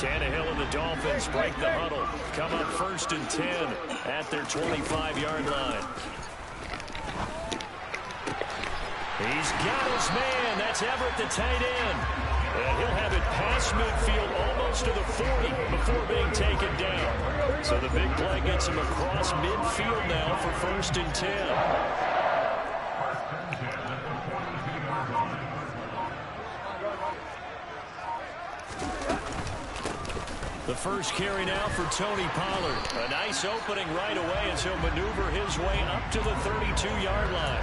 Tannehill and the Dolphins break the huddle. Come up 1st and 10 at their 25-yard line. He's got his man. That's Everett, the tight end. And he'll have it past midfield almost to the 40 before being taken down. So the big play gets him across midfield now for 1st and 10. The first carry now for Tony Pollard. A nice opening right away as he'll maneuver his way up to the 32-yard line.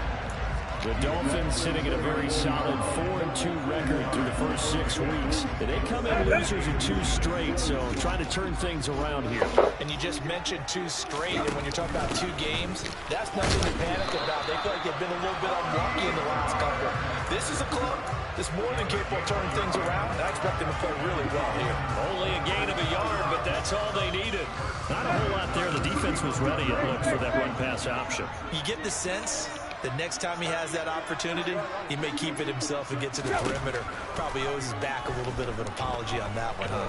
The Dolphins sitting at a very solid 4-2 record through the first 6 weeks. They come in losers in 2 straight, so trying to turn things around here. And you just mentioned 2 straight, and when you're talking about 2 games, that's nothing to panic about. They feel like they've been a little bit unlucky in the last couple. This is a club that's more than capable of turning things around, and I expect them to play really well here. Only a gain of a yard, but that's all they needed. Not a whole lot there. The defense was ready, it looked, for that run-pass option. You get the sense that next time he has that opportunity, he may keep it himself and get to the perimeter. Probably owes his back a little bit of an apology on that one, huh?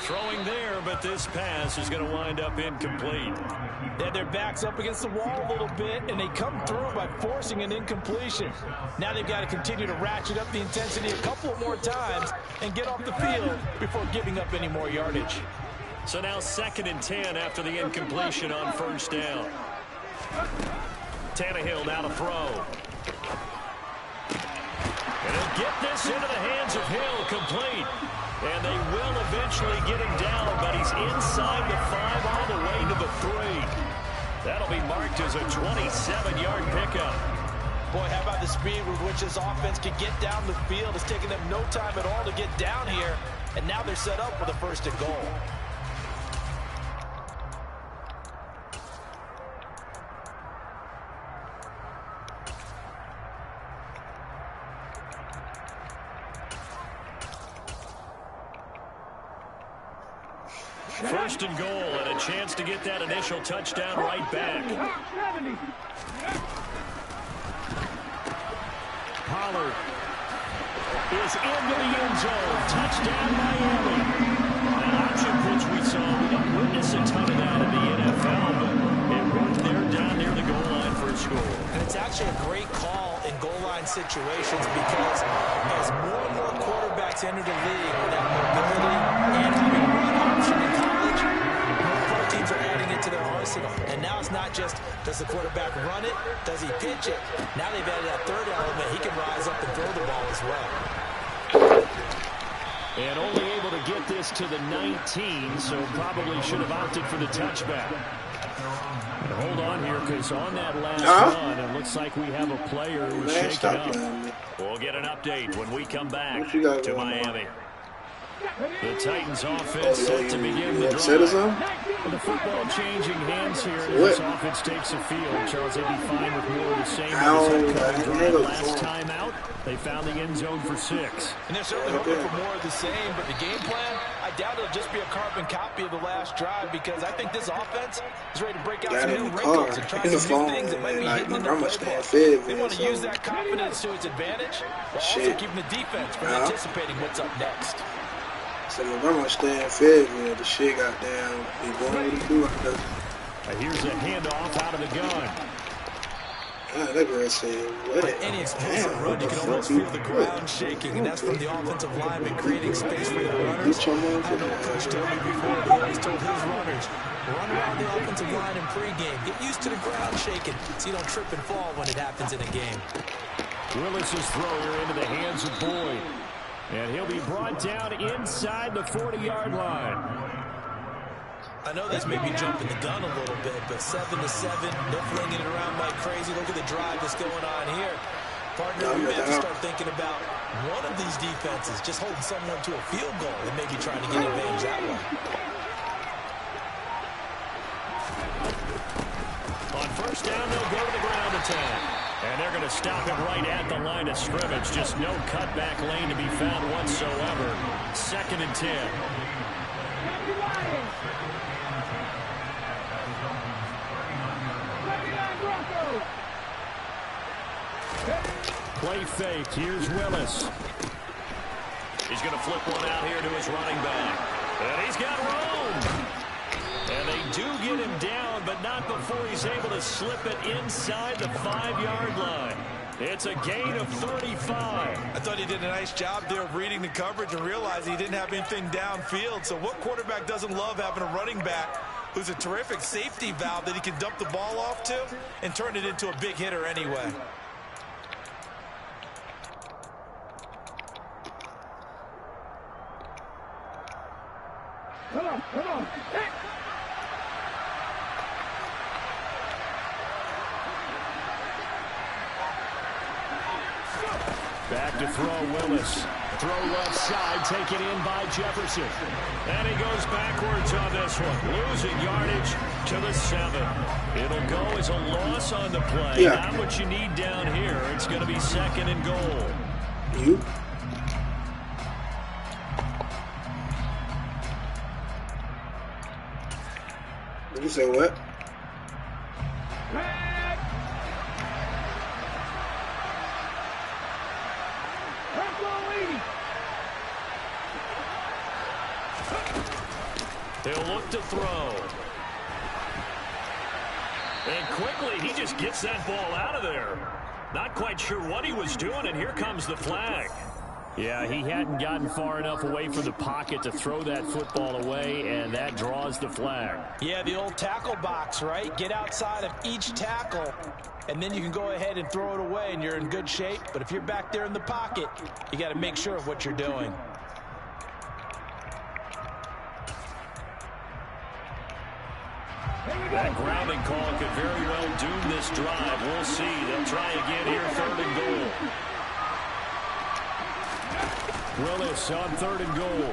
Throwing there, but this pass is going to wind up incomplete. Yeah, their back's up against the wall a little bit, and they come through by forcing an incompletion. Now they've got to continue to ratchet up the intensity a couple more times and get off the field before giving up any more yardage. So now 2nd and 10 after the incompletion on 1st down. Tannehill now to throw. And he'll get this into the hands of Hill, complete. And they will eventually get him down, but he's inside the 5 all the way to the 3. That'll be marked as a 27-yard pickup. Boy, how about the speed with which this offense can get down the field? It's taking them no time at all to get down here, and now they're set up for the 1st and goal. First and goal, and a chance to get that initial touchdown right back. Pollard is into the end zone. Touchdown, Miami. An option pitch we saw. We don't witness a ton of that in the NFL, but it worked there down near the goal line for a score. And it's actually a great call in goal line situations because as more and more quarterbacks enter the league with that mobility and having a run option in college, more pro teams are adding it to their arsenal. And now it's not just, does the quarterback run it? Does he pitch it? Now they've added that 3rd element. He can rise up and throw the ball as well. And only able to get this to the 19, so probably should have opted for the touchback. And hold on here, because on that last run, it looks like we have a player who's shaken up. We'll get an update when we come back to Miami. The Titans offense set to begin the drive. The football changing hands here as this offense takes the field. Charles, they'd be fine with more of the same last time out. They found the end zone for 6. And they're certainly hoping for more of the same, but the game plan, I doubt it'll just be a carbon copy of the last drive because I think this offense is ready to break out some new wrinkles and try some new things that might be hidden in the playbook. They want to use that confidence to its advantage while also keeping the defense from anticipating what's up next. So I'm gonna stay in Fayetteville. The shit got down. He going what he do out there. Here's a handoff out of the gun. God, that girl said, what? With any explosive run, you can almost feel the ground shaking, and that's from the offensive lineman creating space for the runners. I know Coach told me before, he always told his runners, run around the offensive line in pregame. Get used to the ground shaking so you don't trip and fall when it happens in a game. Willis's thrower into the hands of Boyd. And he'll be brought down inside the 40-yard line. I know this may be jumping the gun a little bit, but 7-7, they're flinging it around like crazy. Look at the drive that's going on here. Partner, you may have to start thinking about one of these defenses just holding someone to a field goal and maybe trying to get advantage that way. On 1st down, they'll go to the ground attack. And they're going to stop him right at the line of scrimmage. Just no cutback lane to be found whatsoever. 2nd and 10. Play fake. Here's Willis. He's He's going to flip one out here to his running back. And he's got room. And they do get him down, but not before he's able to slip it inside the 5-yard line. It's a gain of 35. I thought he did a nice job there of reading the coverage and realizing he didn't have anything downfield. So what quarterback doesn't love having a running back who's a terrific safety valve that he can dump the ball off to and turn it into a big hitter anyway? Come on. Hey. Back to throw, Willis. Throw left side, taken in by Jefferson. And he goes backwards on this one, losing yardage to the 7. It'll go as a loss on the play. Yeah. Not what you need down here. It's going to be 2nd and goal. You? Did you say what? He'll look to throw. And quickly, he just gets that ball out of there. Not quite sure what he was doing, and here comes the flag. Yeah, he hadn't gotten far enough away from the pocket to throw that football away, and that draws the flag. Yeah, the old tackle box, right? Get outside of each tackle, and then you can go ahead and throw it away, and you're in good shape. But if you're back there in the pocket, you got to make sure of what you're doing. That grounding call could very well doom this drive. We'll see. They'll try again here, 3rd and goal. Willis on 3rd and goal.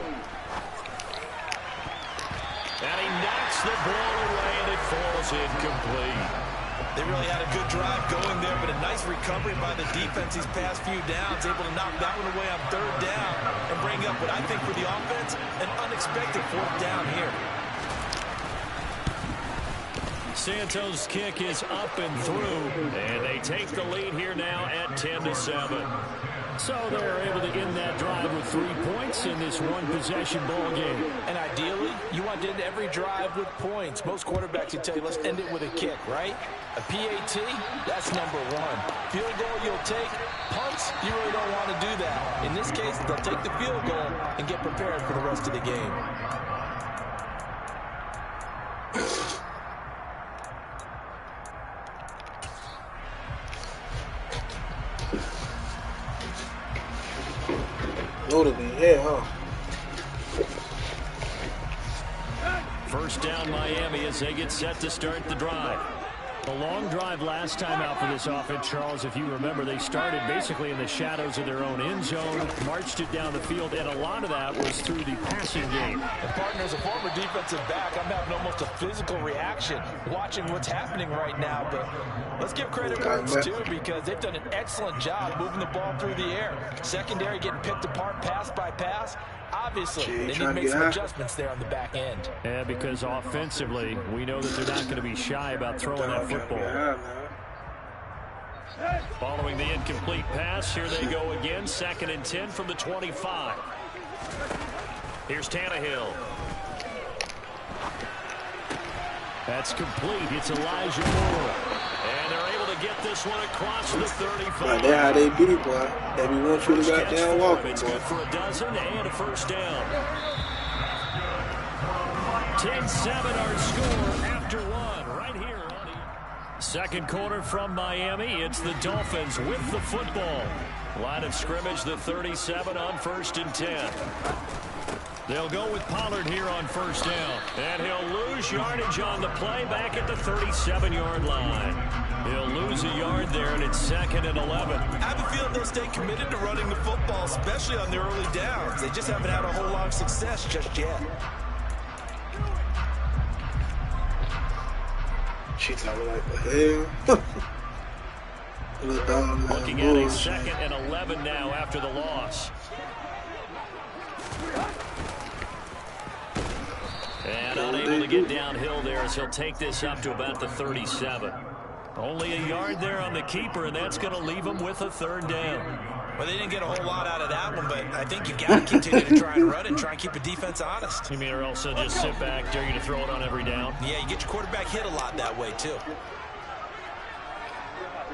And he knocks the ball away, and it falls incomplete. They really had a good drive going there, but a nice recovery by the defense these past few downs, able to knock that one away on 3rd down and bring up what I think for the offense, an unexpected 4th down here. Santos' kick is up and through, and they take the lead here now at 10-7. So they're able to end that drive with 3 points in this one-possession ball game. And ideally, you want to end every drive with points. Most quarterbacks will tell you, let's end it with a kick, right? A PAT, that's number 1. Field goal you'll take. Punts, you really don't want to do that. In this case, they'll take the field goal and get prepared for the rest of the game. Loaded in here, huh? First down, Miami, as they get set to start the drive. A long drive last time out for this offense, Charles. If you remember, they started basically in the shadows of their own end zone, marched it down the field, and a lot of that was through the passing game. And partner, as a former defensive back, I'm having almost a physical reaction watching what's happening right now. But let's give credit where it's due, because they've done an excellent job moving the ball through the air. Secondary getting picked apart pass by pass. Obviously, they need to make some adjustments there on the back end. Yeah, because offensively, we know that they're not going to be shy about throwing that football. Following the incomplete pass, here they go again. 2nd and 10 from the 25. Here's Tannehill. That's complete. It's Elijah Moore. And they're able to get this one across the 35. Right, that's how they be, boy. They be want you to go down walking, It's boy. good for a dozen and a first down. 10-7 our score after 1 right here on the second quarter from Miami. It's the Dolphins with the football. Line of scrimmage, the 37 on 1st and 10. They'll go with Pollard here on first down. And he'll lose yardage on the play back at the 37-yard line. He'll lose a yard there, and it's 2nd and 11. I have a feeling they'll stay committed to running the football, especially on the early downs. They just haven't had a whole lot of success just yet. She's talking like, the hell? Looking at a 2nd and 11 now after the loss. And unable to get downhill there as he'll take this up to about the 37. Only a yard there on the keeper, and that's going to leave him with a 3rd down. Well, they didn't get a whole lot out of that one, but I think you've got to continue to try and run and try and keep the defense honest. You mean, or also just sit back, dare you to throw it on every down? Yeah, you get your quarterback hit a lot that way, too.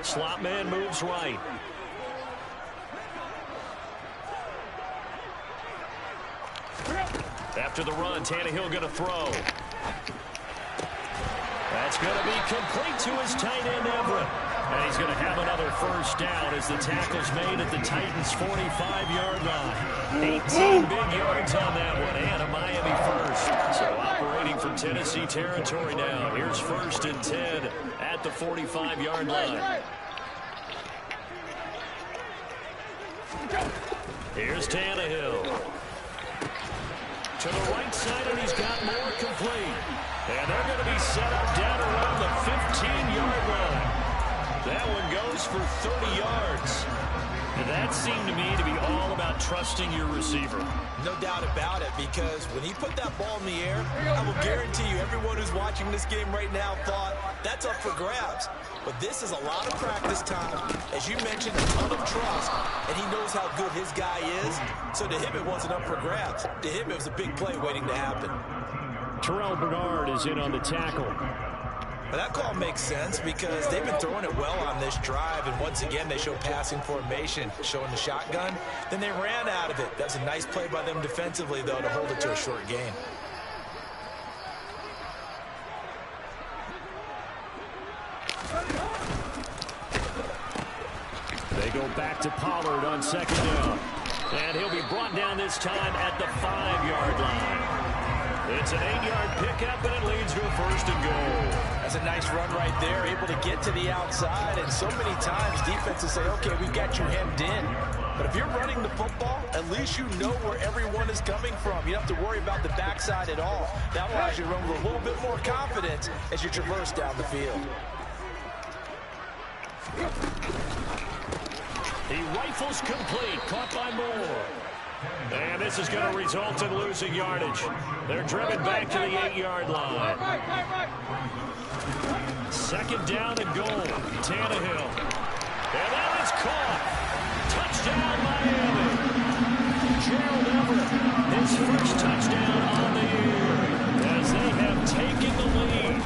Slot man moves right. After the run, Tannehill going to throw. That's going to be complete to his tight end, Everett. And he's going to have another first down as the tackle's made at the Titans' 45-yard line. 18 big yards on that one, and a Miami first. So operating from Tennessee territory now. Here's 1st and 10 at the 45-yard line. Here's Tannehill. To the right side, and he's got more complete. And they're going to be set up down around the 15-yard line. That one goes for 30 yards. And that seemed to me to be all about trusting your receiver. No doubt about it, because when he put that ball in the air, I will guarantee you everyone who's watching this game right now thought that's up for grabs. But this is a lot of practice time. As you mentioned, a ton of trust, and he knows how good his guy is. So to him, it wasn't up for grabs. To him, it was a big play waiting to happen. Terrell Bernard is in on the tackle. But that call makes sense because they've been throwing it well on this drive, and once again they show passing formation, showing the shotgun. Then they ran out of it. That's a nice play by them defensively, though, to hold it to a short gain. They go back to Pollard on 2nd down. And he'll be brought down this time at the 5-yard line. It's an 8-yard pickup, and it leads to a 1st and goal. That's a nice run right there, able to get to the outside. And so many times defenses say, okay, we've got you hemmed in. But if you're running the football, at least you know where everyone is coming from. You don't have to worry about the backside at all. That allows you to run with a little bit more confidence as you traverse down the field. He rifles complete, caught by Moore. And this is going to result in losing yardage. They're driven back to the 8-yard line. 2nd down and goal. Tannehill. And that is caught. Touchdown, Miami. Gerald Everett, his first touchdown on the year as they have taken the lead.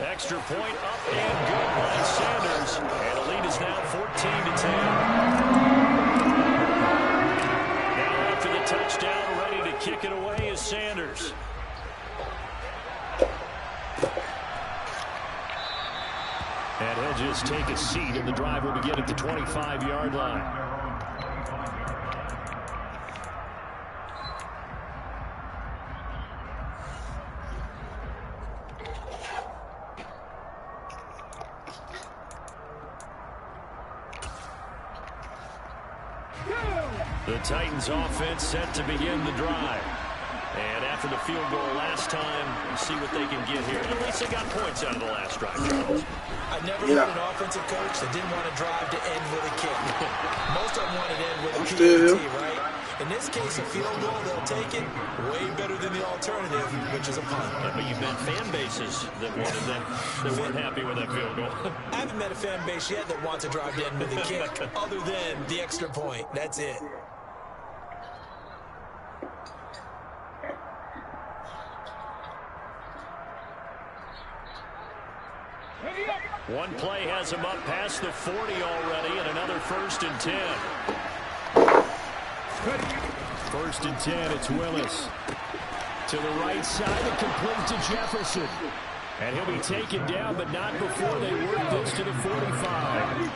Extra point up and good by Sanders. And the lead is now 14-10. Touchdown, ready to kick it away is Sanders. And he'll just take a seat, and the drive will begin at the 25-yard line. The Titans offense set to begin the drive. And after the field goal last time, we'll see what they can get here. At least they got points out of the last drive. I've never heard an offensive coach that didn't want to drive to end with a kick. Most of them want to end with a PAT, right? In this case, a field goal, they'll take it way better than the alternative, which is a punt. But you've met fan bases that wanted that weren't happy with that field goal. I haven't met a fan base yet that wants to drive to end with a kick other than the extra point. That's it. One play has him up past the 40 already, and another 1st and 10. 1st and 10, it's Willis. To the right side, and complete to Jefferson. And he'll be taken down, but not before they work this to the 45.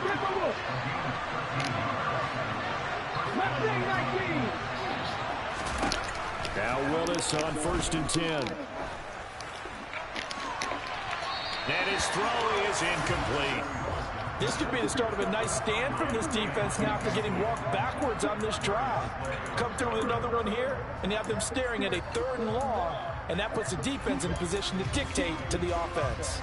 Now Willis on 1st and 10. And his throw is incomplete. This could be the start of a nice stand from this defense now after getting walked backwards on this drive. Come through with another one here, and you have them staring at a 3rd and long, and that puts the defense in a position to dictate to the offense.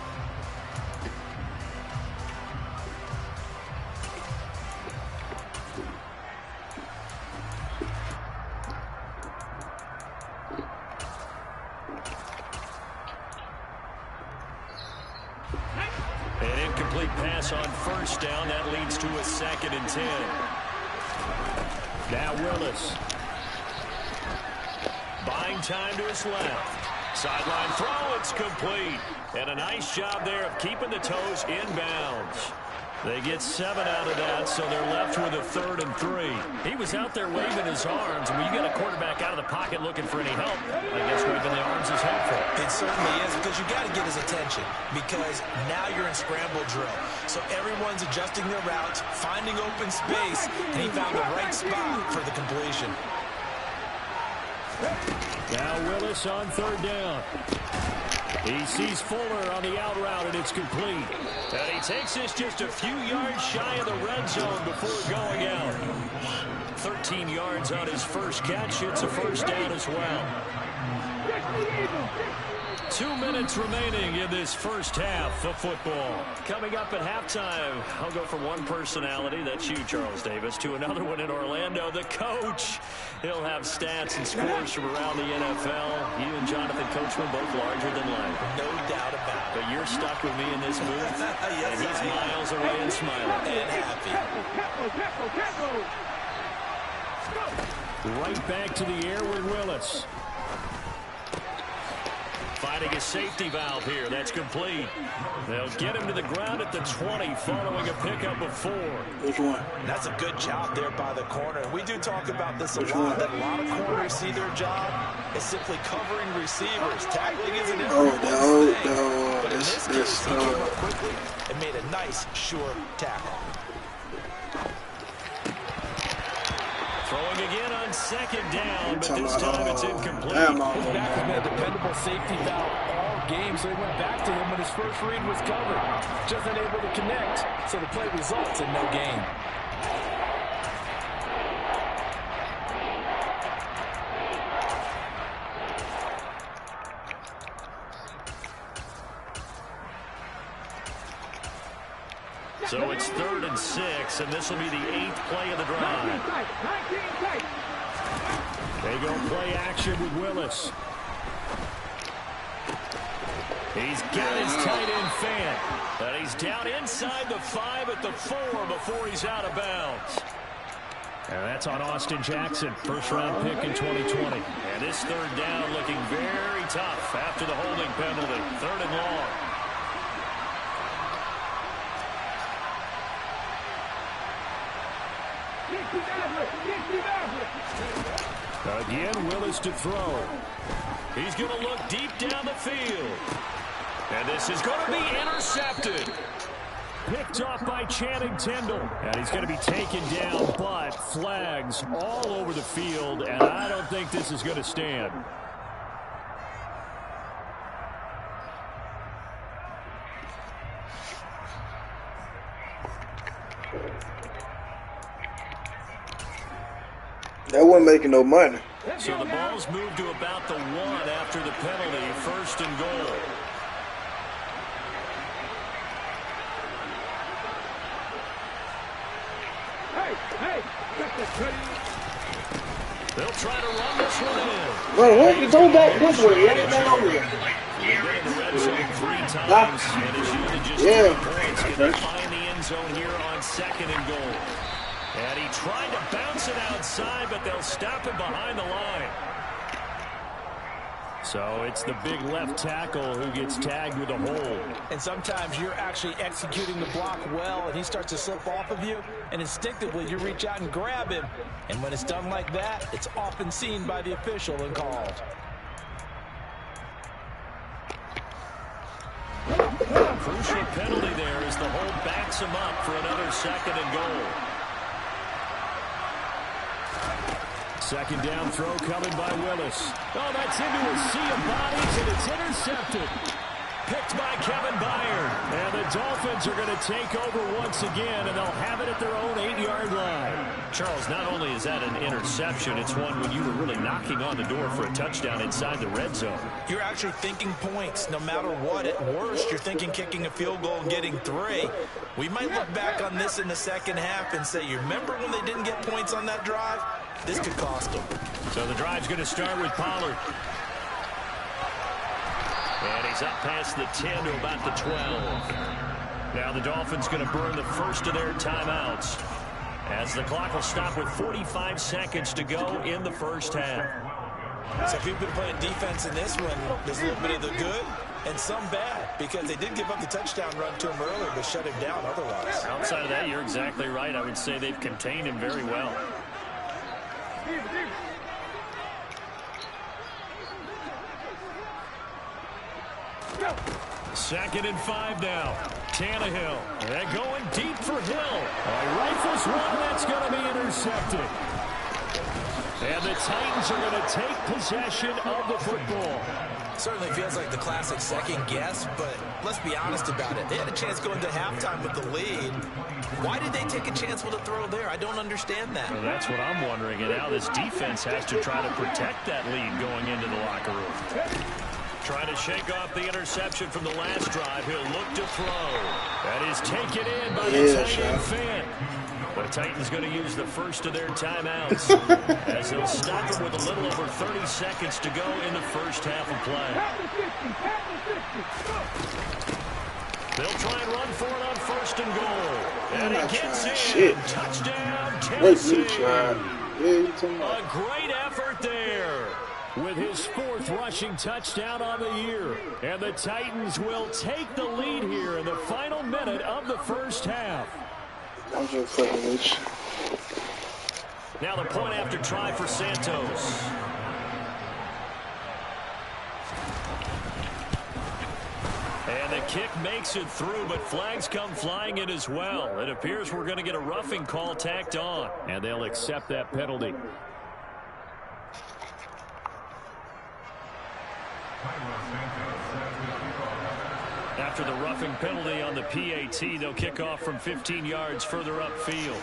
An incomplete pass on 1st down. That leads to a 2nd and 10. Now Willis. Buying time to his left. Sideline throw, it's complete. And a nice job there of keeping the toes inbounds. They get 7 out of that, so they're left with a 3rd and 3. He was out there waving his arms. When you got a quarterback out of the pocket looking for any help, I guess waving the arms is helpful. It certainly is, because you got to get his attention, because now you're in scramble drill. So everyone's adjusting their routes, finding open space, and he found the right spot for the completion. Now Willis on 3rd down. He sees Fuller on the out route, and it's complete. And he takes this just a few yards shy of the red zone before going out. 13 yards on his first catch. It's a first down as well. 2 minutes remaining in this first half of football. Coming up at halftime, I'll go from one personality, that's you, Charles Davis, to another one in Orlando, the coach. He'll have stats and scores from around the NFL. You and Jonathan Coachman both larger than life. No doubt about it. But you're stuck with me in this booth, yes, and he's miles away and smiling. And happy. Right back to the air with Willis. Finding a safety valve here. That's complete. They'll get him to the ground at the 20 following a pickup of 4. Which one? That's a good job there by the corner. We do talk about this a lot, that a lot of corners see their job is simply covering receivers. Tackling isn't everyone's thing. But in this case, he came up quickly and made a nice, sure tackle. Throwing again on 2nd down, but this time it's incomplete. His back has been a dependable safety valve all game, so he went back to him when his first read was covered. Just unable to connect, so the play results in no gain. So it's 3rd and 6, and this will be the 8th play of the drive. They go play action with Willis. He's got his tight end fan. And he's down inside the 5 at the 4 before he's out of bounds. And that's on Austin Jackson, first-round pick in 2020. And this 3rd down looking very tough after the holding penalty. 3rd and long. Again, Willis to throw. He's going to look deep down the field. And this is going to be intercepted. Picked off by Channing Tindall. And he's going to be taken down, but flags all over the field. And I don't think this is going to stand. That wasn't making no money. So the ball's moved to about the 1 after the penalty. 1st and goal. They'll try to run this one in. Bro, go back this way. Get down here. They've been in the red zone 3 times, and it's usually just 3 points. Can they find the end zone here on 2nd and goal? And he tried to bounce it outside, but they'll stop him behind the line. So it's the big left tackle who gets tagged with a hold. And sometimes you're actually executing the block well, and he starts to slip off of you, and instinctively you reach out and grab him. And when it's done like that, it's often seen by the official and called. Crucial penalty there as the hold backs him up for another 2nd and goal. 2nd down throw coming by Willis. Oh, that's into a sea of bodies, and it's intercepted. Picked by Kevin Byard. And the Dolphins are going to take over once again, and they'll have it at their own 8-yard line. Charles, not only is that an interception, it's one when you were really knocking on the door for a touchdown inside the red zone. You're actually thinking points no matter what. At worst, you're thinking kicking a field goal and getting 3. We might look back on this in the second half and say, you remember when they didn't get points on that drive? This could cost them. So the drive's going to start with Pollard. And he's up past the 10 to about the 12. Now the Dolphins going to burn the first of their timeouts. As the clock will stop with 45 seconds to go in the first half. So if you've been playing defense in this one, there's a little bit of the good and some bad, because they did give up the touchdown run to him earlier, but shut him down otherwise. Outside of that, you're exactly right. I would say they've contained him very well. Second and 5 now. Tannehill. They're going deep for Hill. Rifles one that's going to be intercepted. And the Titans are going to take possession of the football. Certainly feels like the classic second guess, but let's be honest about it. They had a chance going to halftime with the lead. Why did they take a chance with a throw there? I don't understand that. Well, that's what I'm wondering. And now this defense has to try to protect that lead going into the locker room. Trying to shake off the interception from the last drive. He'll look to throw. That is taken in by the tight end Fant. The Titans going to use the first of their timeouts as they'll stop it with a little over 30 seconds to go in the first half of play. They'll try and run for it on first and goal. And he gets in. Shit. Touchdown, Tennessee. A great effort there with his 4th rushing touchdown on the year. And the Titans will take the lead here in the final minute of the first half. I'm just fucking with you. Now the point after try for Santos. And the kick makes it through, but flags come flying in as well. It appears we're going to get a roughing call tacked on, and they'll accept that penalty. After the roughing penalty on the PAT, they'll kick off from 15 yards further upfield.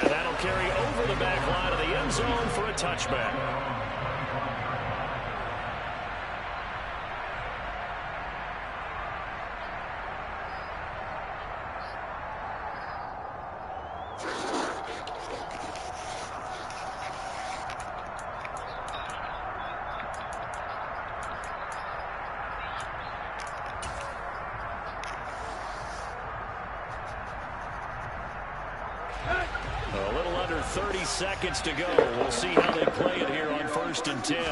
And that'll carry over the back line of the end zone for a touchback. A little under 30 seconds to go. We'll see how they play it here on 1st and 10.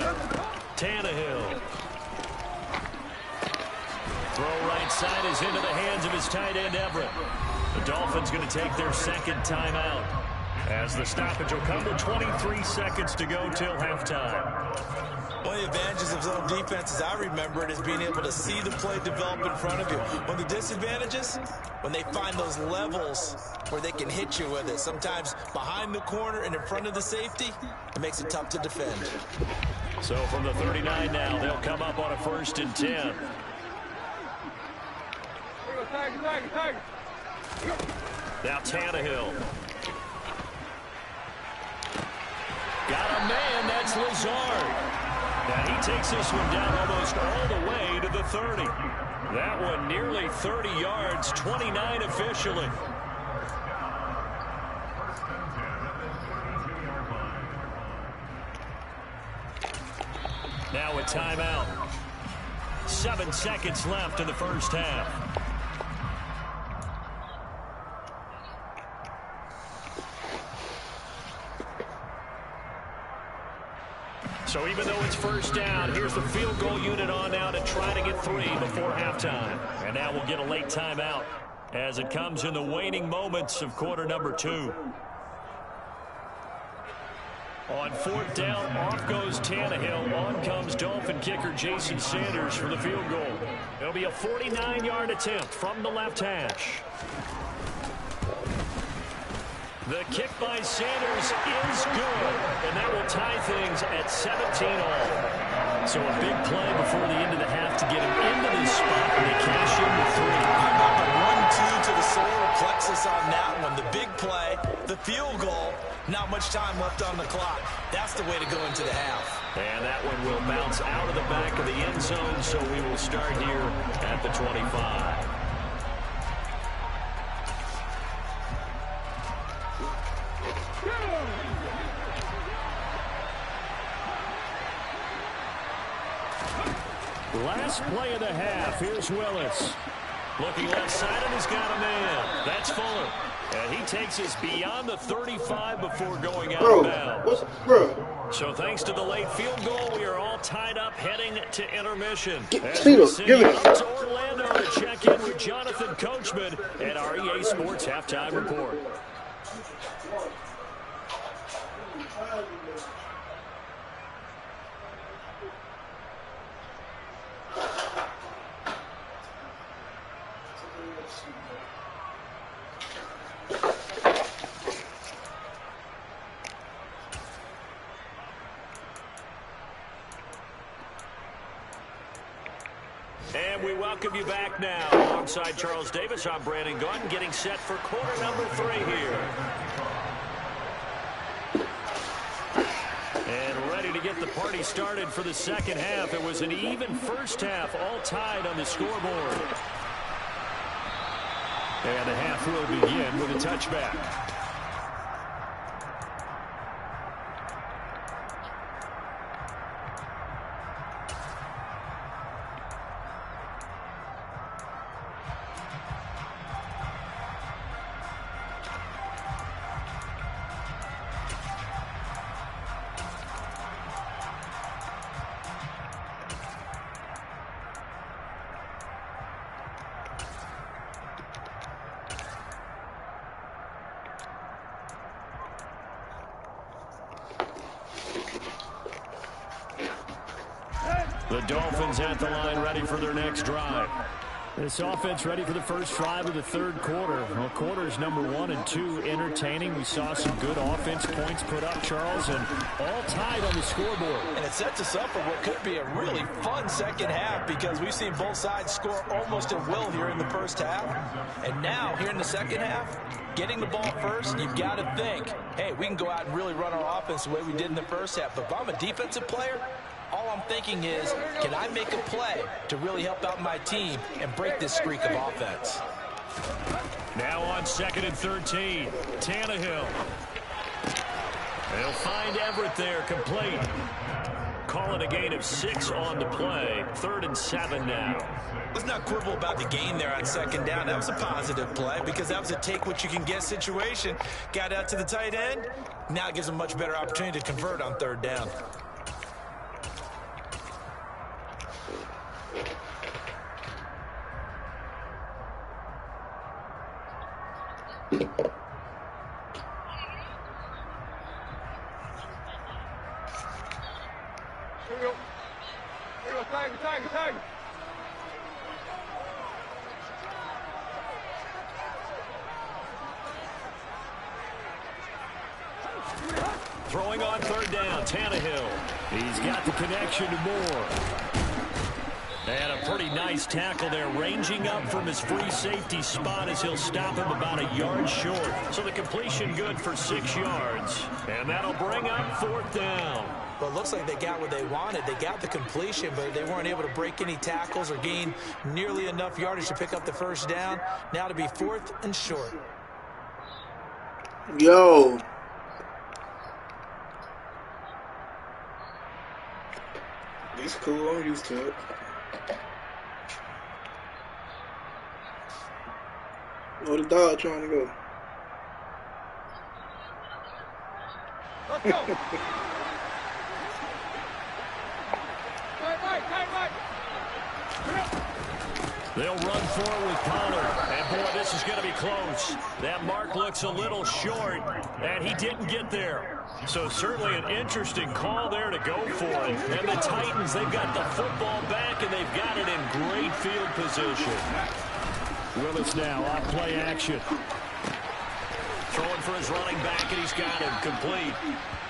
Tannehill. Throw right side is into the hands of his tight end Everett. The Dolphins going to take their second timeout as the stoppage will come to 23 seconds to go till halftime. One of the advantages of zone defense, as I remember it, is being able to see the play develop in front of you. One of the disadvantages, when they find those levels where they can hit you with it, sometimes behind the corner and in front of the safety, it makes it tough to defend. So from the 39 now, they'll come up on a 1st and 10. Now Tannehill. Got a man, that's Lazard. And he takes this one down almost all the way to the 30. That one nearly 30 yards, 29 officially. Now a timeout. 7 seconds left in the first half. So even though it's first down, here's the field goal unit on now to try to get 3 before halftime. And now we'll get a late timeout as it comes in the waning moments of quarter number 2. On 4th down, off goes Tannehill. On comes Dolphin kicker Jason Sanders for the field goal. It'll be a 49-yard attempt from the left hash. The kick by Sanders is good, and that will tie things at 17-all. So a big play before the end of the half to get him into this spot, and they cash in with 3. How about the 1-2 to the solar plexus on that one? The big play, the field goal, not much time left on the clock. That's the way to go into the half. And that one will bounce out of the back of the end zone, so we will start here at the 25. Last play of the half. Here's Willis. Looking left side, and he's got a man. That's Fuller. And he takes us beyond the 35 before going out of bounds. So thanks to the late field goal, we are all tied up heading to intermission. As we send you up to Orlando to check in with Jonathan Coachman at our EA Sports Halftime Report. And we welcome you back now. Alongside Charles Davis, I'm Brandon Gunn, getting set for quarter number 3 here. And ready to get the party started for the second half. It was an even first half, all tied on the scoreboard. And the half will begin with a touchback. The Dolphins at the line, ready for their next drive. This offense ready for the first drive of the third quarter. Well, quarters number 1 and 2 entertaining. We saw some good offense points put up, Charles, and all tied on the scoreboard. And it sets us up for what could be a really fun second half because we've seen both sides score almost at will here in the first half. And now, here in the second half, getting the ball first, you've got to think, hey, we can go out and really run our offense the way we did in the first half. But if I'm a defensive player, all I'm thinking is, can I make a play to really help out my team and break this streak of offense? Now on 2nd and 13, Tannehill. They'll find Everett there, complete. Calling a gain of 6 on the play. 3rd and 7 now. Let's not quibble about the gain there on 2nd down. That was a positive play because that was a take-what-you-can-get situation. Got out to the tight end. Now it gives them a much better opportunity to convert on 3rd down. Throwing on 3rd down, Tannehill. He's got the connection to Moore. And a pretty nice tackle there, ranging up from his free safety spot as he'll stop him about a yard short. So the completion good for 6 yards. And that'll bring up 4th down. Well, it looks like they got what they wanted. They got the completion, but they weren't able to break any tackles or gain nearly enough yardage to pick up the first down. Now to be 4th and short. Yo. It's cool. I'm used to it. Oh, the dog trying to go. Let's go. They'll run forward with Pollard. And, boy, this is going to be close. That mark looks a little short, and he didn't get there. So certainly an interesting call there to go for it. And the Titans, they've got the football back, and they've got it in great field position. Willis now off play action. Throwing for his running back, and he's got him complete.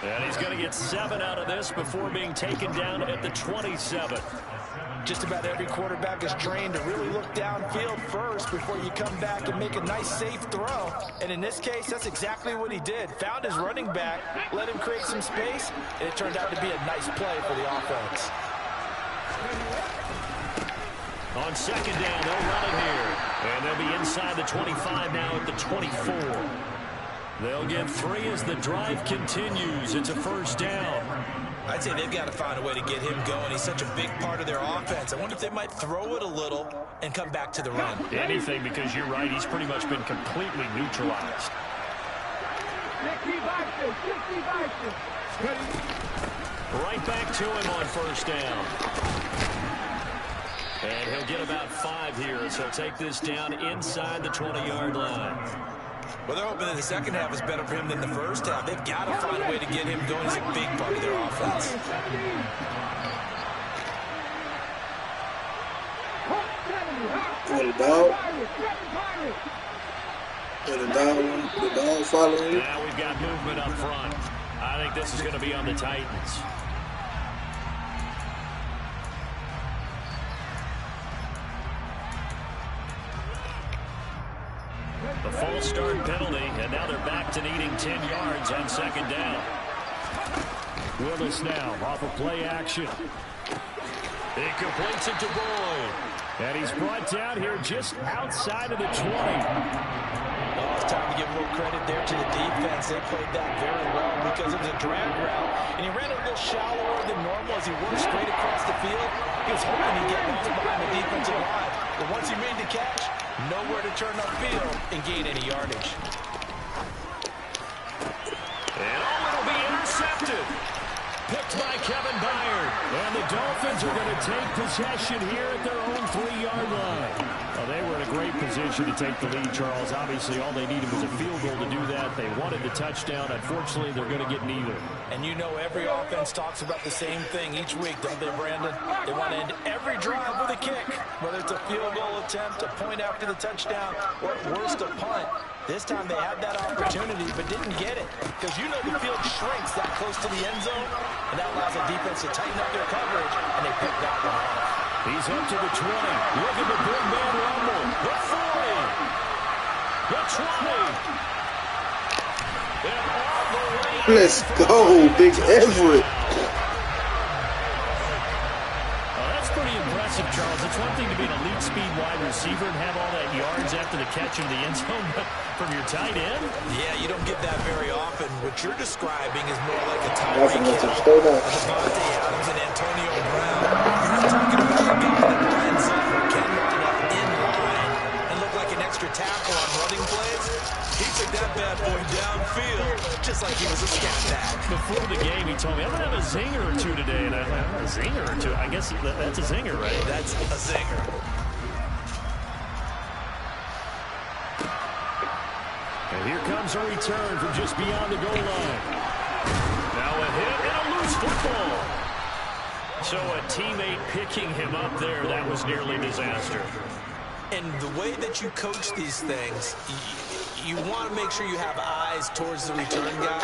And he's going to get 7 out of this before being taken down at the 27. Just about every quarterback is trained to really look downfield first before you come back and make a nice, safe throw. And in this case, that's exactly what he did. Found his running back, let him create some space, and it turned out to be a nice play for the offense. On 2nd down, they'll run it here. And they'll be inside the 25 now at the 24. They'll get 3 as the drive continues. It's a 1st down. I'd say they've got to find a way to get him going. He's such a big part of their offense. I wonder if they might throw it a little and come back to the run. Anything, because you're right. He's pretty much been completely neutralized. Right back to him on first down. And he'll get about 5 here, so he'll take this down inside the 20-yard line. Well, they're hoping that the second half is better for him than the first half. They've got to find a way to get him going. He's a big part of their offense. What a dog. What a dog. The dog following you. Now we've got movement up front. I think this is going to be on the Titans. The false start penalty, and now they're back to needing 10 yards on second down. Willis now off of play action. He completes it to Boyd. And he's brought down here just outside of the 20. Oh, it's time to give a little credit there to the defense. They played that very well because it was a drag route. And he ran a little shallower than normal as he worked straight across the field. He was hoping he'd get lost behind the defensive line. But once he made the catch, nowhere to turn upfield and gain any yardage. And it'll be intercepted. Picked by Kevin Byard. And the Dolphins are going to take possession here at their own 3-yard line. Well, they were in a great position to take the lead, Charles. Obviously, all they needed was a field goal to do that. They wanted the touchdown. Unfortunately, they're going to get neither. And you know every offense talks about the same thing each week, don't they, Brandon? They want to end every drive with a kick, whether it's a field goal attempt, a point after the touchdown, or at worst, a punt. This time they had that opportunity but didn't get it because you know the field shrinks that close to the end zone, and that allows the defense to tighten up their coverage, and they picked that one off. He's up to the 20. Look at the big man rumble. The 40. The 20. And all the way. Let's go, Big Everett. That's pretty impressive, Charles. It's one thing to be an elite speed wide receiver and have all that yards after the catch into the end zone, but from your tight end? Yeah, you don't get that very often. What you're describing is more like a Tyreek Hill, Devontae Adams, and Antonio Brown. You're not talking about a guy that lines up or can line up in line and look like an extra tackle on running plays. He took that bad boy downfield just like he was a scat back. Before the game, he told me, I'm going to have a zinger or two today. And I thought, a zinger or two? I guess that's a zinger, right? That's a zinger. And here comes a return from just beyond the goal line. Now a hit and a loose football. So a teammate picking him up there, that was nearly disaster. And the way that you coach these things, you want to make sure you have eyes towards the return guy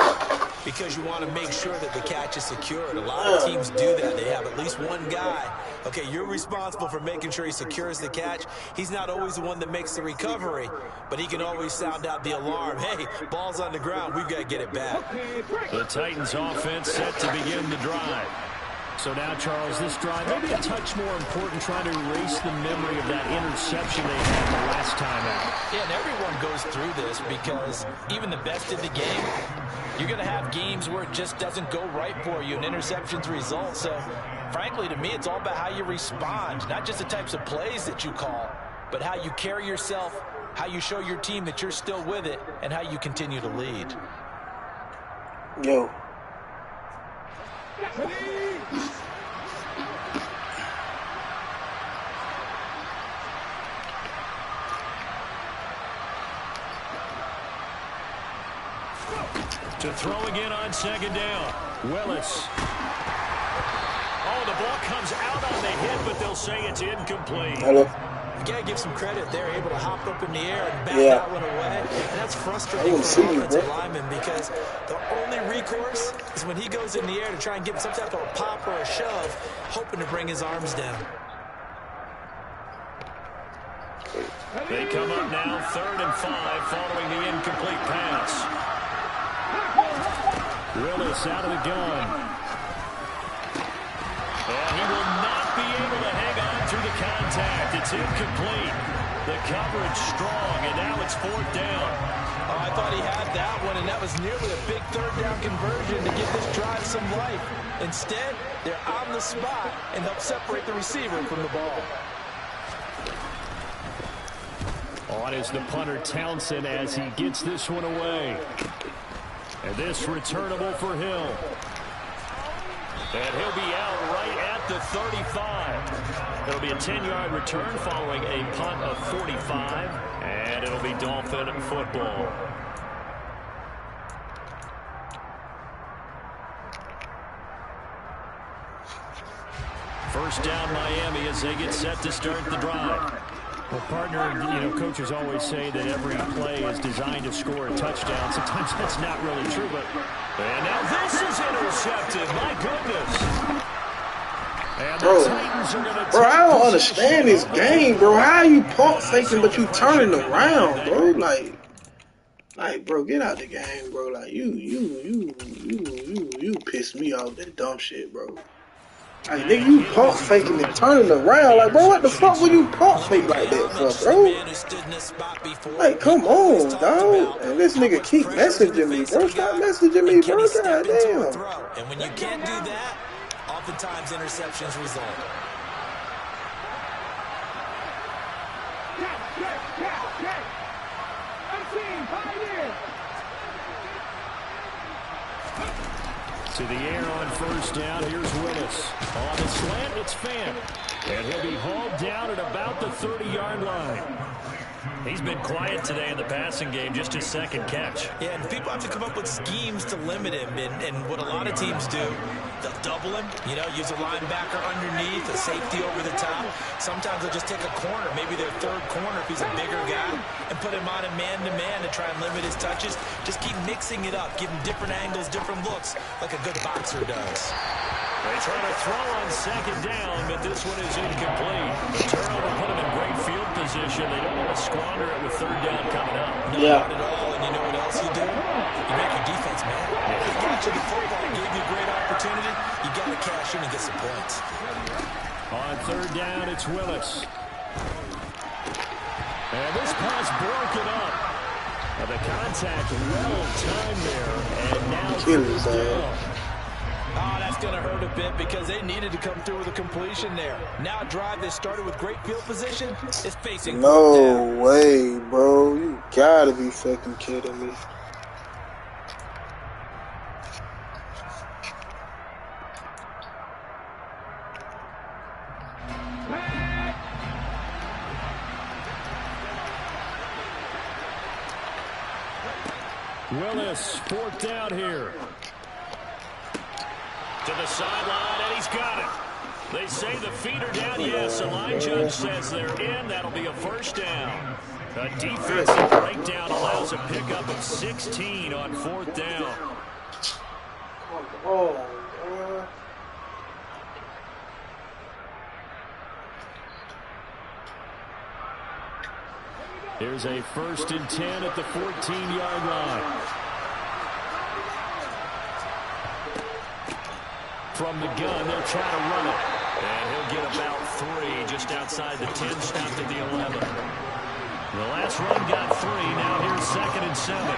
because you want to make sure that the catch is secured. A lot of teams do that. They have at least one guy. Okay, you're responsible for making sure he secures the catch. He's not always the one that makes the recovery, but he can always sound out the alarm. Hey, ball's on the ground. We've got to get it back. The Titans offense set to begin the drive. So now, Charles, this drive maybe a touch more important, trying to erase the memory of that interception they had the last time out. Yeah, and everyone goes through this because even the best in the game, you're going to have games where it just doesn't go right for you, and interceptions result. So, frankly, to me, it's all about how you respond, not just the types of plays that you call, but how you carry yourself, how you show your team that you're still with it, and how you continue to lead. Yo. To throw again on second down. Willis. Oh, the ball comes out on the hit, but they'll say it's incomplete. Hello. You got to give some credit. They're able to hop up in the air and bat that one away. And that's frustrating for an offensive lineman because the only recourse is when he goes in the air to try and give some type of a pop or a shove, hoping to bring his arms down. They come up now, 3rd and 5, following the incomplete pass. Willis out of the gun. And he will not be able to hang on through the contact. contact. It's incomplete. The coverage strong, and now it's 4th down. Oh, I thought he had that one, and that was nearly a big 3rd down conversion to give this drive some life. Instead, they're on the spot and help separate the receiver from the ball. On is the punter Townsend as he gets this one away. And this returnable for Hill. And he'll be out right at the 35. It'll be a 10-yard return following a punt of 45. And it'll be Dolphin football. First down Miami as they get set to start the drive. Well, partner, coaches always say that every play is designed to score a touchdown. Sometimes that's not really true, but... And now this is intercepted. My goodness. And the Titans are going to bro, I don't understand this game, bro. How are you pump faking, but you turning around, bro? Like, bro, get out the game, bro. Like, you piss me off with that dumb shit, bro. Like, nigga, you pump faking and turning around. Like, bro, what the fuck would you pump fake like that for, bro? Like, come on, dog. And this nigga keep messaging me, bro. Stop messaging me, bro. Goddamn. And when you can't do that, oftentimes interceptions result. To the air on first down. Here's Willis. On the slant, it's Fant. And he'll be hauled down at about the 30-yard line. He's been quiet today in the passing game, just his 2nd catch. Yeah, and people have to come up with schemes to limit him. And what a lot of teams do, they'll double him, use a linebacker underneath, a safety over the top. Sometimes they'll just take a corner, maybe their 3rd corner if he's a bigger guy, and put him on a man-to-man to try and limit his touches. Just keep mixing it up, give him different angles, different looks, like a good boxer does. They try to throw on 2nd down, but this one is incomplete. The turnover put them in great field position. They don't want to squander it with 3rd down coming up. Not at all, and you know what else you do? You make your defense, man. They got you the football, gave you a great opportunity. You got to cash in and get some points. On 3rd down, it's Willis. And this pass broken up. The contact well timed there, and now 3rd down. Oh, that's going to hurt a bit because they needed to come through with a completion there. Now a drive that started with great field position is facing. No way, bro. You gotta be fucking kidding me. Willis, 4th down here. To the sideline, and he's got it. They say the feet are down. Yes, the line judge says they're in. That'll be a 1st down. A defensive breakdown allows a pickup of 16 on 4th down. Oh, Here's a 1st and 10 at the 14-yard line. From the gun, they'll try to run it. And he'll get about 3 just outside the 10, stopped at the 11. The last run got 3. Now here's 2nd and 7.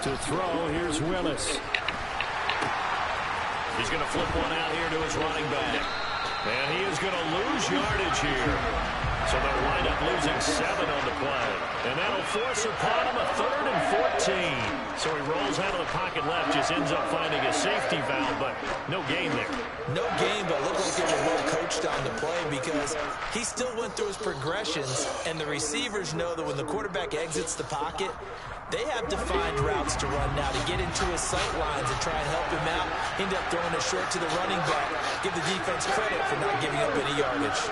To throw, here's Willis. He's going to flip one out here to his running back. And he is going to lose yardage here. So they'll wind up losing 7 on the play. And that'll force upon him a 3rd and 14. So he rolls out of the pocket left, just ends up finding a safety valve, but no gain there. No gain, but looked like they were well coached on the play because he still went through his progressions, and the receivers know that when the quarterback exits the pocket, they have defined routes to run now to get into his sight lines and try and help him out. End up throwing it short to the running back. Give the defense credit for not giving up any yardage.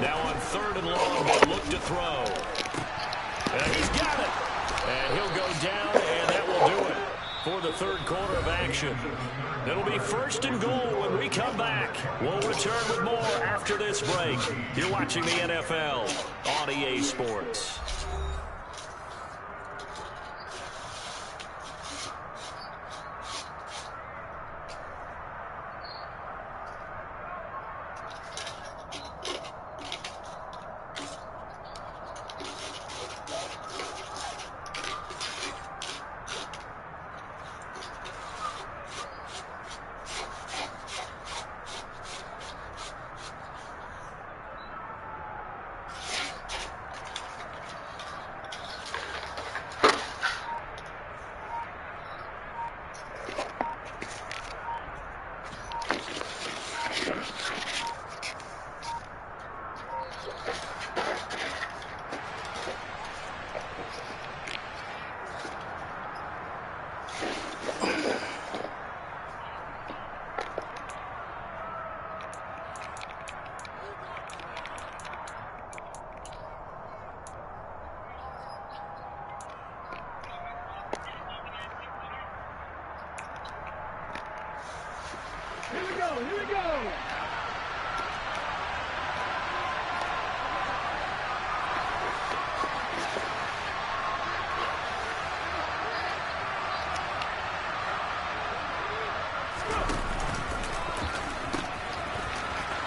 Now on 3rd and long, they look to throw. And he's got it. And he'll go down, and that will do it. for the third quarter of action. It'll be 1st and goal when we come back. We'll return with more after this break. You're watching the NFL on EA Sports.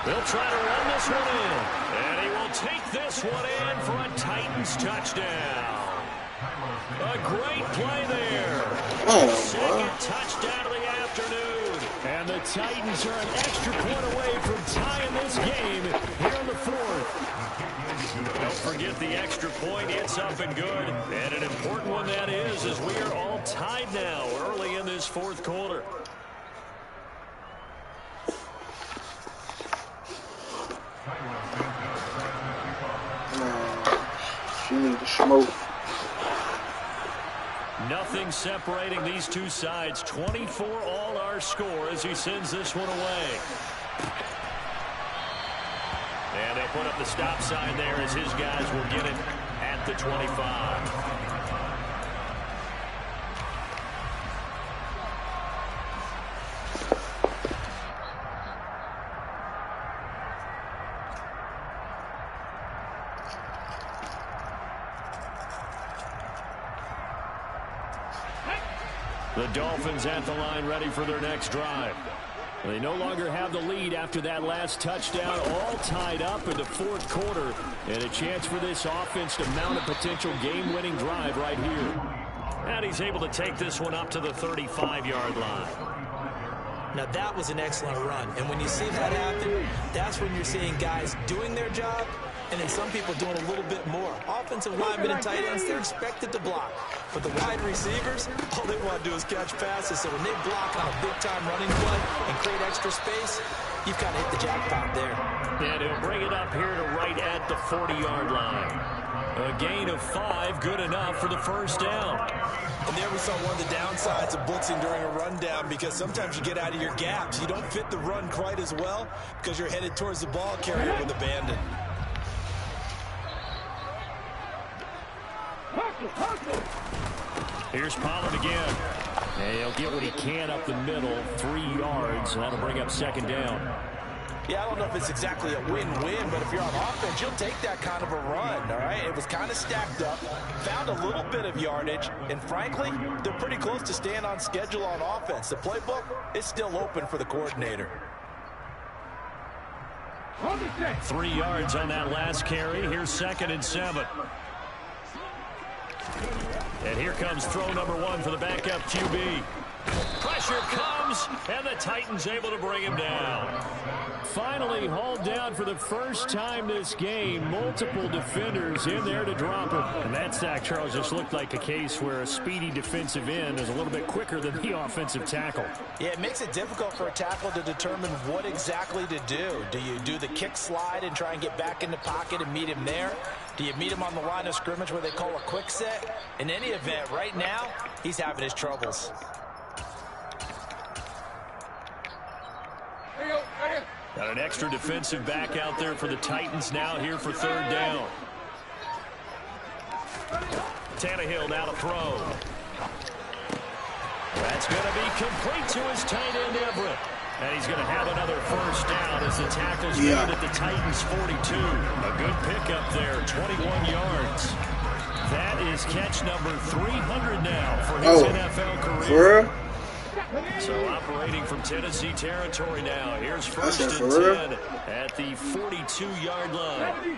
They'll try to run this one in. And he will take this one in for a Titans touchdown. A great play there. Second touchdown of the afternoon. And the Titans are an extra point away from tying this game here in the 4th. Don't forget the extra point. It's up and good. And an important one that is, as we are all tied now early in this 4th quarter. She need to smoke. Nothing separating these two sides. 24 all our score as he sends this one away. And they'll put up the stop sign there as his guys will get it at the 25. The Dolphins at the line ready for their next drive. They no longer have the lead after that last touchdown, all tied up in the 4th quarter, and a chance for this offense to mount a potential game-winning drive right here. And he's able to take this one up to the 35-yard line. Now that was an excellent run, and when you see that happen, that's when you're seeing guys doing their job and then some people doing a little bit more. Offensive linemen and tight ends, they're expected to block. But the wide receivers, all they want to do is catch passes. So when they block on a big-time running play and create extra space, you've got to hit the jackpot there. And he'll bring it up here to right at the 40-yard line. A gain of 5, good enough for the first down. And there we saw one of the downsides of blitzing during a rundown, because sometimes you get out of your gaps. You don't fit the run quite as well because you're headed towards the ball carrier with abandon. Here's Pollard again. And he'll get what he can up the middle, 3 yards, and that'll bring up second down. Yeah, I don't know if it's exactly a win-win, but if you're on offense, you'll take that kind of a run, all right? It was kind of stacked up, found a little bit of yardage, and frankly, they're pretty close to staying on schedule on offense. The playbook is still open for the coordinator. 3 yards on that last carry. Here's 2nd and 7. And here comes throw number 1 for the backup QB. Pressure comes, and the Titans able to bring him down. Finally hauled down for the first time this game. Multiple defenders in there to drop him. And that sack, Charles, just looked like a case where a speedy defensive end is a little bit quicker than the offensive tackle. Yeah, it makes it difficult for a tackle to determine what exactly to do. Do you do the kick slide and try and get back in the pocket and meet him there? Do you meet him on the line of scrimmage where they call a quick set? In any event, right now, he's having his troubles. Got an extra defensive back out there for the Titans now here for 3rd down. Tannehill now to throw. That's going to be complete to his tight end, Everett. And he's going to have another first down as the tackle's made at the Titans' 42. A good pickup there, 21 yards. That is catch number 300 now for his NFL career. So operating from Tennessee territory now. Here's first and 10 at the 42-yard line.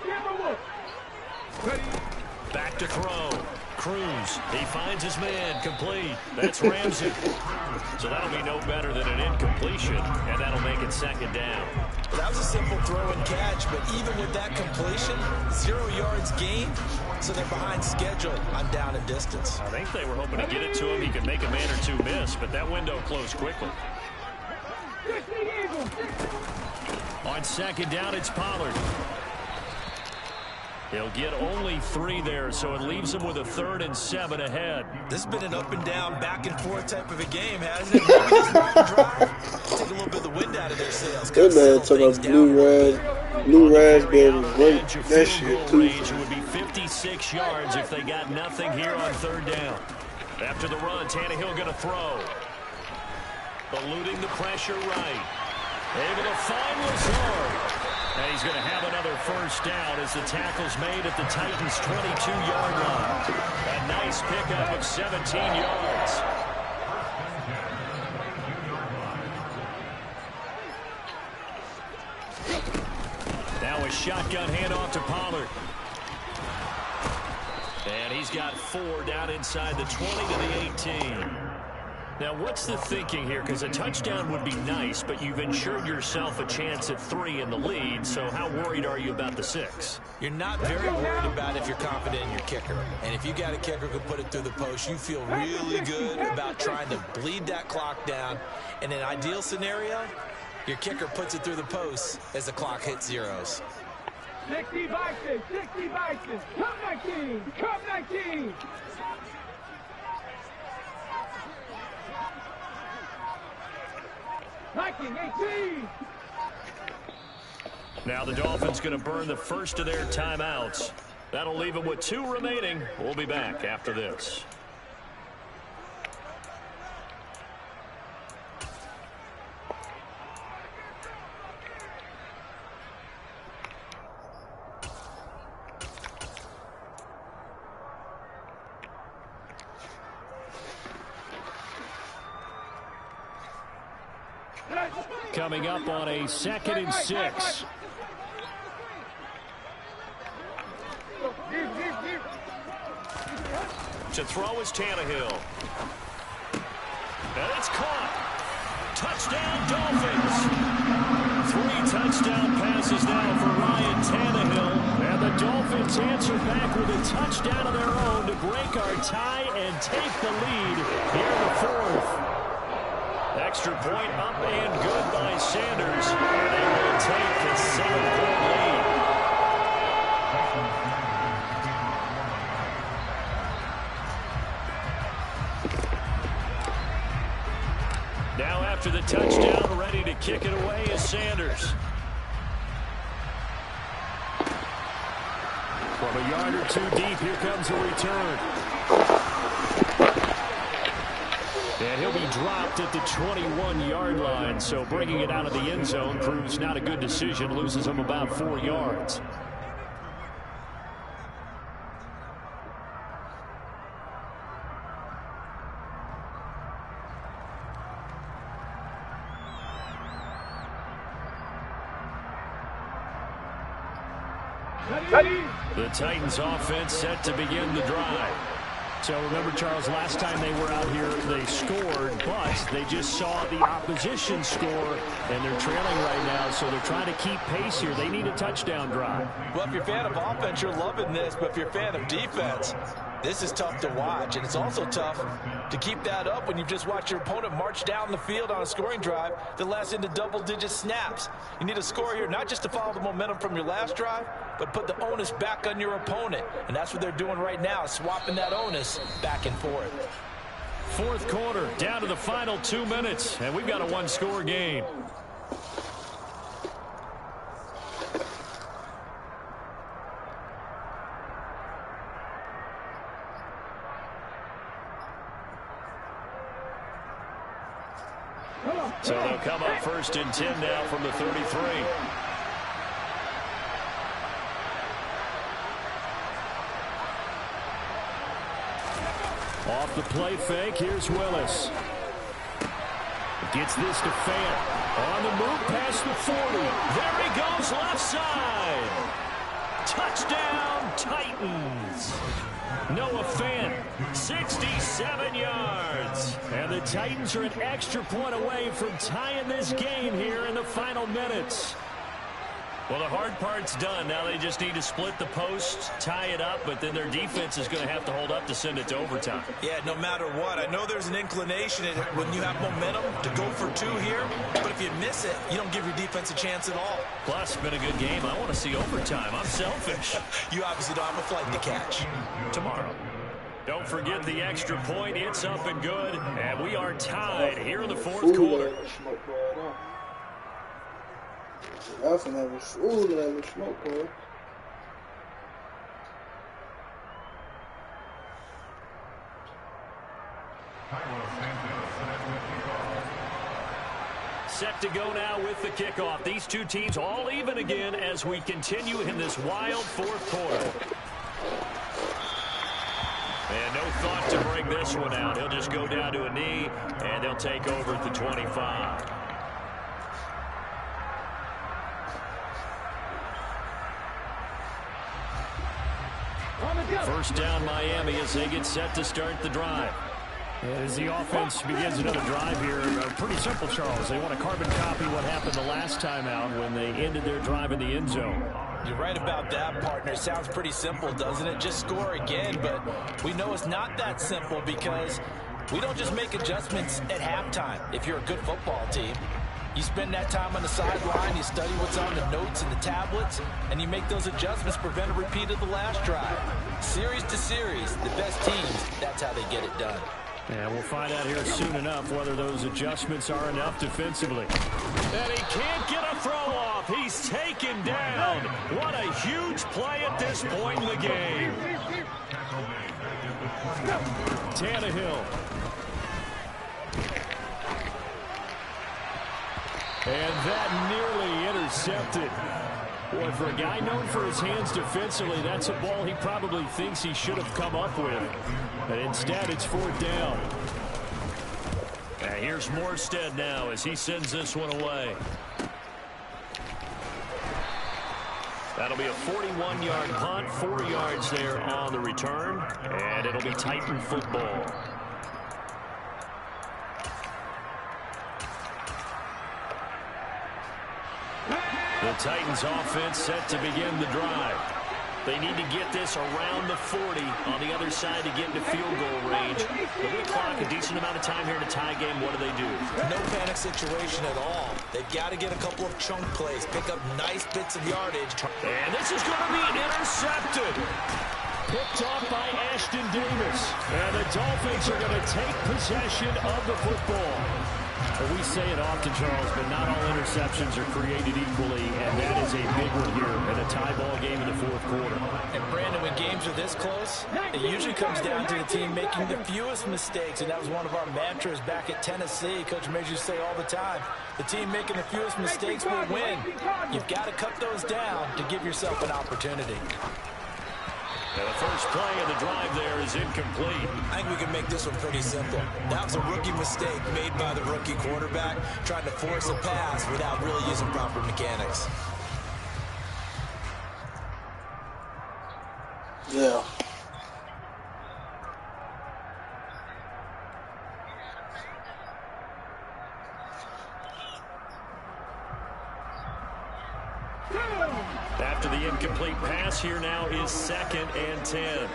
Back to throw. Cruz, he finds his man, complete. That's Ramsey. So that'll be no better than an incompletion, and that'll make it second down. That was a simple throw and catch, but even with that completion, 0 yards gained, so they're behind schedule on down and distance. I think they were hoping to get it to him. He could make a man or two miss, but that window closed quickly. On second down, it's Pollard. He'll get only 3 there, so it leaves him with a 3rd and 7 ahead. This has been an up and down, back and forth type of a game, hasn't it? Maybe this drive take a little bit of the wind out of their sails. That man took a blue raspberry grape. That shit too. It would be 56 yards if they got nothing here on 3rd down. After the run, Tannehill going to throw. Eluding the pressure right. Able to find Lazard. And he's going to have another first down as the tackle's made at the Titans' 22-yard line. A nice pickup of 17 yards. Now a shotgun handoff to Pollard. And he's got 4 down inside the 20 to the 18. Now, what's the thinking here? Because a touchdown would be nice, but you've ensured yourself a chance at 3 in the lead, so how worried are you about the 6? You're not very worried about it if you're confident in your kicker. And if you got a kicker who put it through the post, you feel really good about trying to bleed that clock down. In an ideal scenario, your kicker puts it through the post as the clock hits zeros. 60 Vikings, 60 Vikings, come 19, come 19. Viking 18. Now the Dolphins going to burn the first of their timeouts. That'll leave them with 2 remaining. We'll be back after this. Coming up on a 2nd and 6. To throw is Tannehill. And it's caught. Touchdown, Dolphins. 3 touchdown passes now for Ryan Tannehill. And the Dolphins answer back with a touchdown of their own to break our tie and take the lead here in the 4th. Extra point up and good by Sanders. And they will take a 7-point lead. Now after the touchdown, ready to kick it away is Sanders. From a yard or 2 deep, here comes a return. And he'll be dropped at the 21-yard line, so bringing it out of the end zone proves not a good decision, loses him about 4 yards. The Titans offense set to begin the drive. So remember, Charles, last time they were out here, they scored, but they just saw the opposition score, and they're trailing right now, so they're trying to keep pace here. They need a touchdown drive. Well, if you're a fan of offense, you're loving this, but if you're a fan of defense, this is tough to watch, and it's also tough to keep that up when you've just watched your opponent march down the field on a scoring drive that lasts into double-digit snaps. You need a score here, not just to follow the momentum from your last drive, but put the onus back on your opponent. And that's what they're doing right now, swapping that onus back and forth. 4th quarter, down to the final 2 minutes, and we've got a 1-score game. So they'll come up 1st and 10 now from the 33. Off the play fake, here's Willis. Gets this to Fant. On the move past the 40. There he goes, left side. Touchdown, Titans. Noah Fant, 67 yards. And the Titans are an extra point away from tying this game here in the final minutes. Well, the hard part's done. Now they just need to split the post, tie it up, but then their defense is going to have to hold up to send it to overtime. Yeah, no matter what. I know there's an inclination when you have momentum to go for 2 here, but if you miss it, you don't give your defense a chance at all. Plus, it's been a good game. I want to see overtime. I'm selfish. You obviously don't have a flight to catch. Tomorrow. Don't forget the extra point. It's up and good, and we are tied here in the 4th quarter. That's another smoke, bro. Set to go now with the kickoff. These two teams all even again as we continue in this wild 4th quarter. And no thought to bring this one out. He'll just go down to a knee, and they'll take over at the 25. First down Miami as they get set to start the drive. As the offense begins another drive here, pretty simple, Charles. They want to carbon copy what happened the last time out when they ended their drive in the end zone. You're right about that, partner. Sounds pretty simple, doesn't it? Just score again, but we know it's not that simple because we don't just make adjustments at halftime. If you're a good football team, you spend that time on the sideline, you study what's on the notes and the tablets, and you make those adjustments to prevent a repeat of the last drive. Series to series, the best teams, that's how they get it done. And we'll find out here soon enough whether those adjustments are enough defensively. And he can't get a throw off. He's taken down. What a huge play at this point in the game. Tannehill. And that nearly intercepted. Boy, for a guy known for his hands defensively, that's a ball he probably thinks he should have come up with. But instead, it's 4th down. And here's Morstead now as he sends this one away. That'll be a 41-yard punt, 4 yards there on the return, and it'll be Titan football. The Titans offense set to begin the drive. They need to get this around the 40 on the other side to get into field goal range. The big clock, a decent amount of time here in a tie game. What do? No panic situation at all. They've got to get a couple of chunk plays, pick up nice bits of yardage. And this is going to be intercepted. Picked off by Ashton Davis. And the Dolphins are going to take possession of the football. Well, we say it often, Charles, but not all interceptions are created equally, and that is a big one here in a tie ball game in the 4th quarter. And Brandon, when games are this close, it usually comes down to the team making the fewest mistakes, and that was one of our mantras back at Tennessee. Coach Major used to say all the time, the team making the fewest mistakes will win. You've got to cut those down to give yourself an opportunity. And the first play of the drive there is incomplete. I think we can make this one pretty simple. That was a rookie mistake made by the rookie quarterback, trying to force a pass without really using proper mechanics. Yeah. After the incomplete pass, here now is 2nd and 10.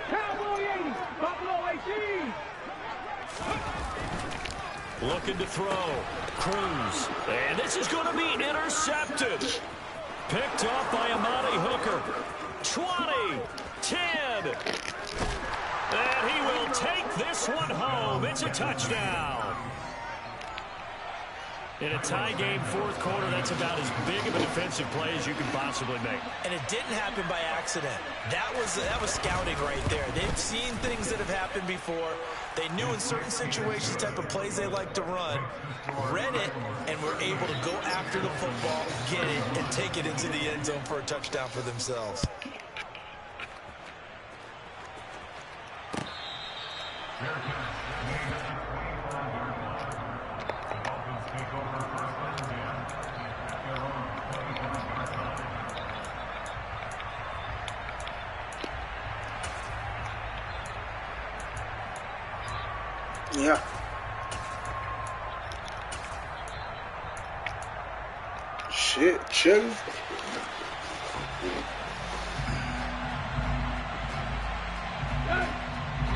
Cowboy 80, Buffalo 18. Looking to throw. Cruz. And this is going to be intercepted. Picked off by Amani Hooker. 20, 10. And he will take this one home. It's a touchdown. In a tie game, fourth quarter, that's about as big of a defensive play as you can possibly make. And it didn't happen by accident. That was scouting right there. They've seen things that have happened before. They knew in certain situations the type of plays they like to run, read it, and were able to go after the football, get it, and take it into the end zone for a touchdown for themselves. Yeah. Shit, chill.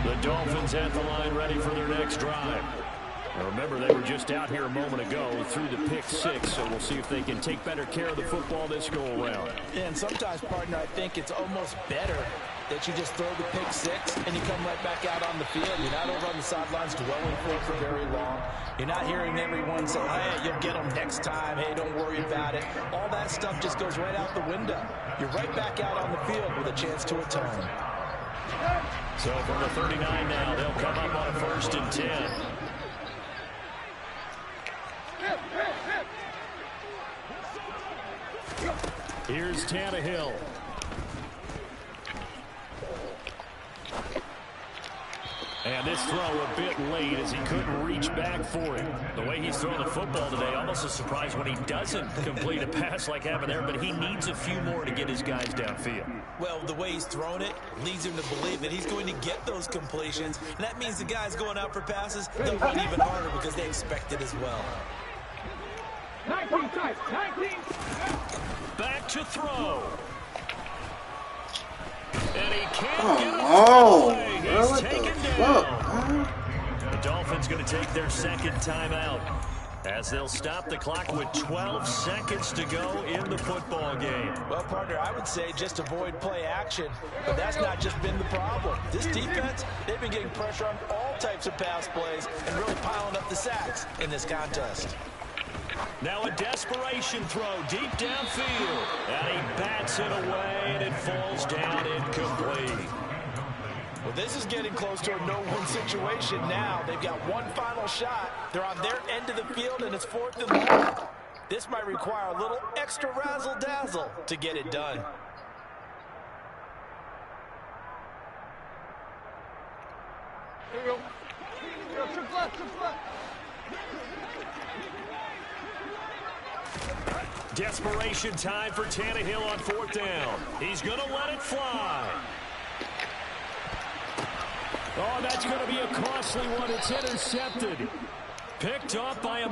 The Dolphins at the line ready for their next drive. Now remember, they were just out here a moment ago through the pick six, so we'll see if they can take better care of the football this go-around. Yeah, and sometimes, partner, I think it's almost better that you just throw the pick six and you come right back out on the field. You're not over on the sidelines dwelling for very long. You're not hearing everyone say, hey, you'll get them next time. Hey, don't worry about it. All that stuff just goes right out the window. You're right back out on the field with a chance to atone. So from the 39 now, they'll come up on a 1st and 10. Here's Tannehill. And this throw a bit late as he couldn't reach back for it. The way he's throwing the football today, almost a surprise when he doesn't complete a pass like happened there, but he needs a few more to get his guys downfield. Well, the way he's thrown it leads him to believe that he's going to get those completions. And that means the guys going out for passes, they'll run even harder because they expect it as well. 19 tight, 19. Back to throw. And he can't get on, bro. He's taken down. Fuck, the Dolphins going to take their second timeout as they'll stop the clock with 12 seconds to go in the football game. Well, partner, I would say just avoid play action, but that's not just been the problem. This defense, they've been getting pressure on all types of pass plays and really piling up the sacks in this contest. Now a desperation throw deep downfield. And he bats it away, and it falls down incomplete. Well, this is getting close to a no-win situation now. They've got one final shot. They're on their end of the field, and it's 4th and long. This might require a little extra razzle-dazzle to get it done. Here we go. Triple left, triple left. Desperation time for Tannehill on 4th down. He's going to let it fly. Oh, that's going to be a costly one. It's intercepted. Picked off by a